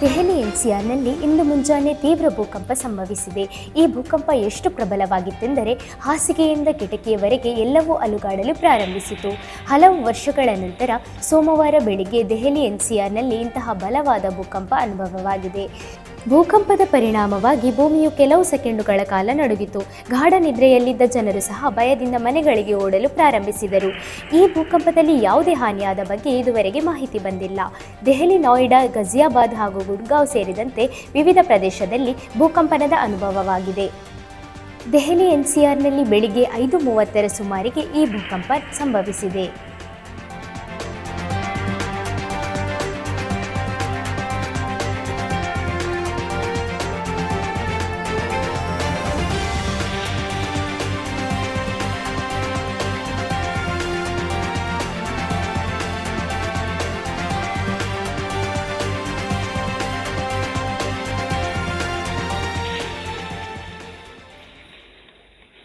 ದೆಹಲಿ ಎನ್ಸಿಆರ್ನಲ್ಲಿ ಇಂದು ಮುಂಜಾನೆ ತೀವ್ರ ಭೂಕಂಪ ಸಂಭವಿಸಿದೆ. ಈ ಭೂಕಂಪ ಎಷ್ಟು ಪ್ರಬಲವಾಗಿತ್ತೆಂದರೆ ಹಾಸಿಗೆಯಿಂದ ಕಿಟಕಿಯವರೆಗೆ ಎಲ್ಲವೂ ಅಲುಗಾಡಲು ಪ್ರಾರಂಭಿಸಿತು. ಹಲವು ವರ್ಷಗಳ ನಂತರ ಸೋಮವಾರ ಬೆಳಿಗ್ಗೆ ದೆಹಲಿ ಎನ್ಸಿಆರ್ನಲ್ಲಿ ಇಂತಹ ಬಲವಾದ ಭೂಕಂಪ ಅನುಭವವಾಗಿದೆ. ಭೂಕಂಪದ ಪರಿಣಾಮವಾಗಿ ಭೂಮಿಯು ಕೆಲವು ಸೆಕೆಂಡುಗಳ ಕಾಲ ನಡುಗಿತು. ಗಾಢ ನಿದ್ರೆಯಲ್ಲಿದ್ದ ಜನರು ಸಹ ಭಯದಿಂದ ಮನೆಗಳಿಗೆ ಓಡಲು ಪ್ರಾರಂಭಿಸಿದರು. ಈ ಭೂಕಂಪದಲ್ಲಿ ಯಾವುದೇ ಹಾನಿಯಾದ ಬಗ್ಗೆ ಇದುವರೆಗೆ ಮಾಹಿತಿ ಬಂದಿಲ್ಲ. ದೆಹಲಿ, ನೋಯ್ಡಾ, ಗಾಜಿಯಾಬಾದ್ ಹಾಗೂ ಗುಡ್ಗಾಂವ್ ಸೇರಿದಂತೆ ವಿವಿಧ ಪ್ರದೇಶದಲ್ಲಿ ಭೂಕಂಪನದ ಅನುಭವವಾಗಿದೆ. ದೆಹಲಿ ಎನ್ಸಿಆರ್ನಲ್ಲಿ ಬೆಳಿಗ್ಗೆ 5:30 ಸುಮಾರಿಗೆ ಈ ಭೂಕಂಪ ಸಂಭವಿಸಿದೆ.